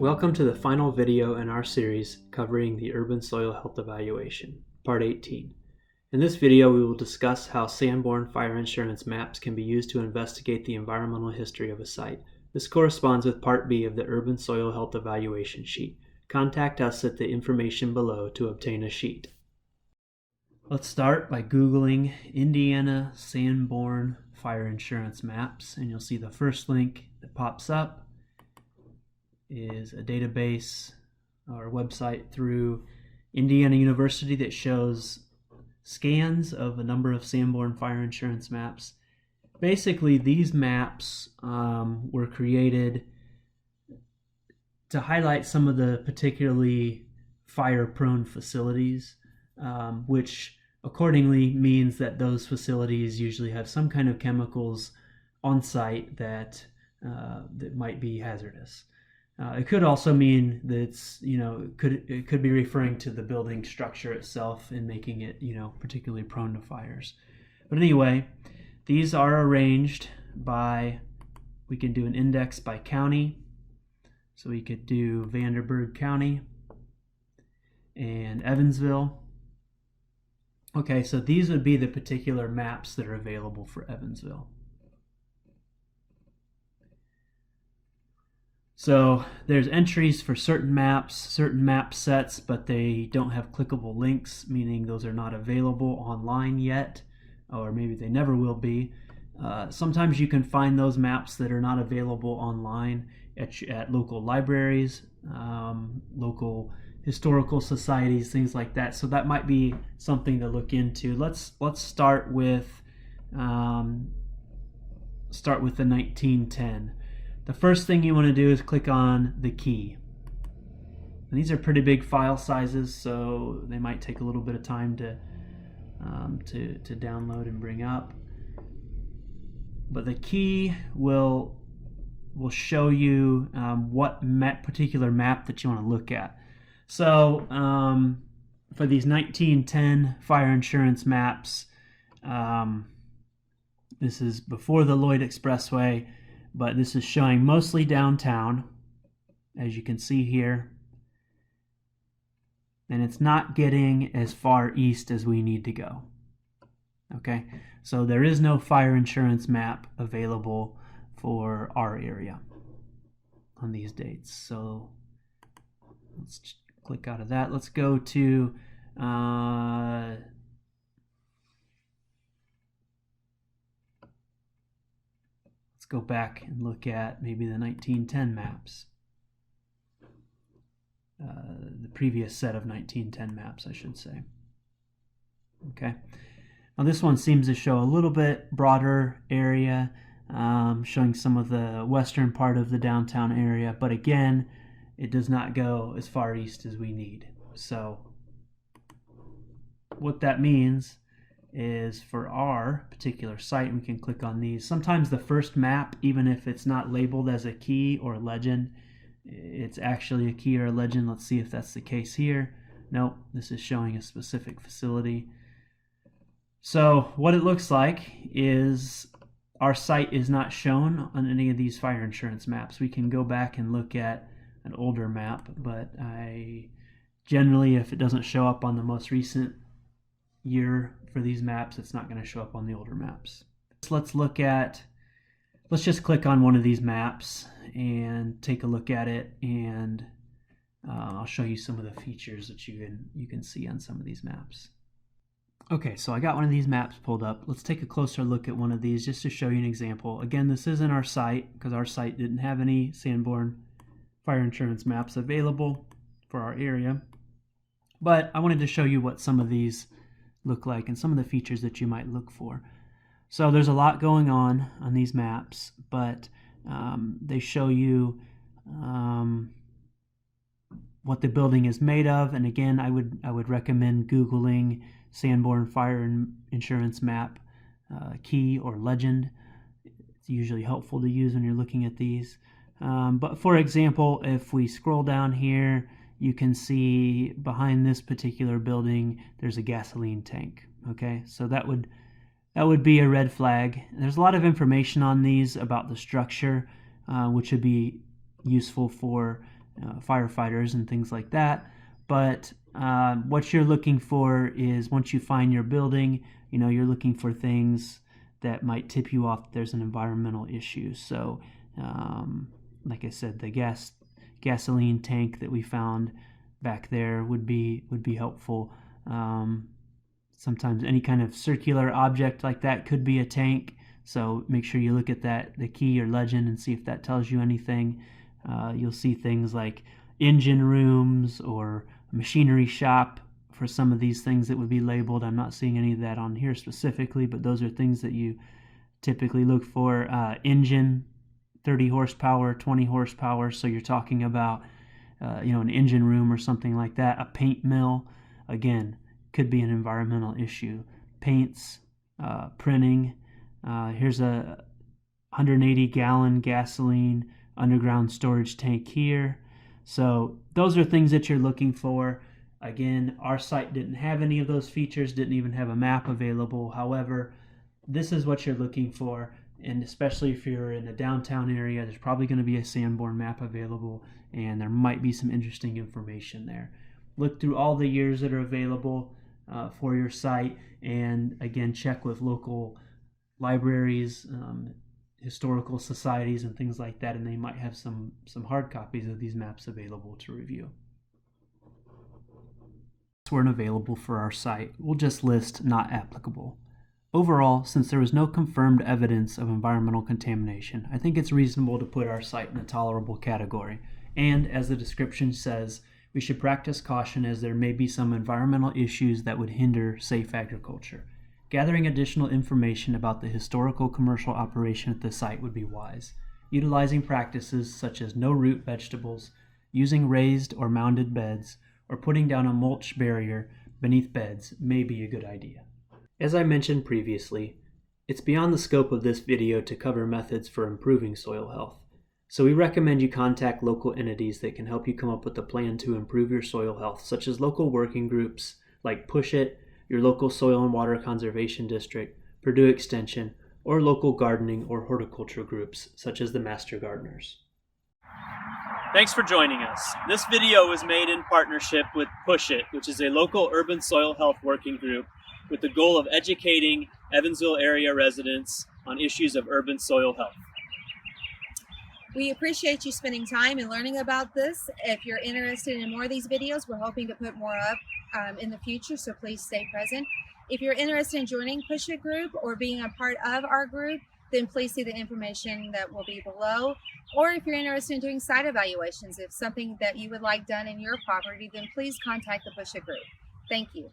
Welcome to the final video in our series covering the Urban Soil Health Evaluation, Part 18. In this video, we will discuss how Sanborn fire insurance maps can be used to investigate the environmental history of a site. This corresponds with Part B of the Urban Soil Health Evaluation sheet. Contact us at the information below to obtain a sheet. Let's start by Googling Indiana Sanborn fire insurance maps, and you'll see the first link that pops up is a database or website through Indiana University that shows scans of a number of Sanborn fire insurance maps. Basically, these maps were created to highlight some of the particularly fire-prone facilities, which accordingly means that those facilities usually have some kind of chemicals on site that might be hazardous. It could also mean that it's, it could be referring to the building structure itself and making it, particularly prone to fires. But anyway, these are arranged by, we can do an index by county. So we could do Vanderburgh County and Evansville. Okay, so these would be the particular maps that are available for Evansville. So there's entries for certain map sets, but they don't have clickable links, meaning those are not available online yet, or maybe they never will be. Sometimes you can find those maps that are not available online at local libraries, local historical societies, things like that. So that might be something to look into. Let's start with the 1910. The first thing you want to do is click on the key. And these are pretty big file sizes, so they might take a little bit of time to download and bring up. But the key will show you what particular map that you want to look at. So for these 1910 fire insurance maps, this is before the Lloyd Expressway, but this is showing mostly downtown, as you can see here. And it's not getting as far east as we need to go. Okay, so there is no fire insurance map available for our area on these dates. So let's click out of that. Let's go to let's go back and look at maybe the 1910 maps. The previous set of 1910 maps, I should say. Okay. Now this one seems to show a little bit broader area, showing some of the western part of the downtown area, but again, it does not go as far east as we need. So what that means is for our particular site, we can click on these. Sometimes the first map, even if it's not labeled as a key or a legend, it's actually a key or a legend. Let's see if that's the case here. Nope, this is showing a specific facility. So what it looks like is our site is not shown on any of these fire insurance maps. We can go back and look at an older map, but generally, if it doesn't show up on the most recent year for these maps, it's not going to show up on the older maps. Let's just click on one of these maps and take a look at it, and I'll show you some of the features that you can see on some of these maps. Okay, so I got one of these maps pulled up. Let's take a closer look at one of these just to show you an example. Again, this isn't our site because our site didn't have any Sanborn fire insurance maps available for our area, but I wanted to show you what some of these look like and some of the features that you might look for. So there's a lot going on these maps, but they show you what the building is made of. And again, I would recommend Googling Sanborn fire insurance map key or legend. It's usually helpful to use when you're looking at these. But for example, if we scroll down here, you can see behind this particular building there's a gasoline tank. Okay, so that would be a red flag. There's a lot of information on these about the structure, which would be useful for firefighters and things like that. But what you're looking for is, once you find your building, you're looking for things that might tip you off that there's an environmental issue. So like I said, the gasoline tank that we found back there would be helpful. Sometimes any kind of circular object like that could be a tank, so make sure you look at the key or legend, and see if that tells you anything. You'll see things like engine rooms or machinery shop for some of these things that would be labeled. I'm not seeing any of that on here specifically, but those are things that you typically look for. Engine, 30 horsepower, 20 horsepower, so you're talking about an engine room or something like that. A paint mill, again, could be an environmental issue. Paints, printing. Here's a 180-gallon gasoline underground storage tank here. So those are things that you're looking for. Again, our site didn't have any of those features, didn't even have a map available. However, this is what you're looking for, and especially if you're in a downtown area, there's probably going to be a Sanborn map available, and there might be some interesting information there. Look through all the years that are available for your site, and again, check with local libraries, historical societies, and things like that, and they might have some hard copies of these maps available to review. Weren't available for our site. We'll just list not applicable. Overall, since there was no confirmed evidence of environmental contamination, I think it's reasonable to put our site in a tolerable category. And as the description says, we should practice caution, as there may be some environmental issues that would hinder safe agriculture. Gathering additional information about the historical commercial operation at the site would be wise. Utilizing practices such as no-root vegetables, using raised or mounded beds, or putting down a mulch barrier beneath beds may be a good idea. As I mentioned previously, it's beyond the scope of this video to cover methods for improving soil health, so we recommend you contact local entities that can help you come up with a plan to improve your soil health, such as local working groups like USHE, your local soil and water conservation district, Purdue Extension, or local gardening or horticulture groups such as the Master Gardeners. Thanks for joining us. This video was made in partnership with USHE, which is a local urban soil health working group with the goal of educating Evansville area residents on issues of urban soil health. We appreciate you spending time and learning about this. If you're interested in more of these videos, we're hoping to put more up in the future, so please stay present. If you're interested in joining USHE group or being a part of our group, then please see the information that will be below. Or if you're interested in doing site evaluations, if something that you would like done in your property, then please contact the USHE group. Thank you.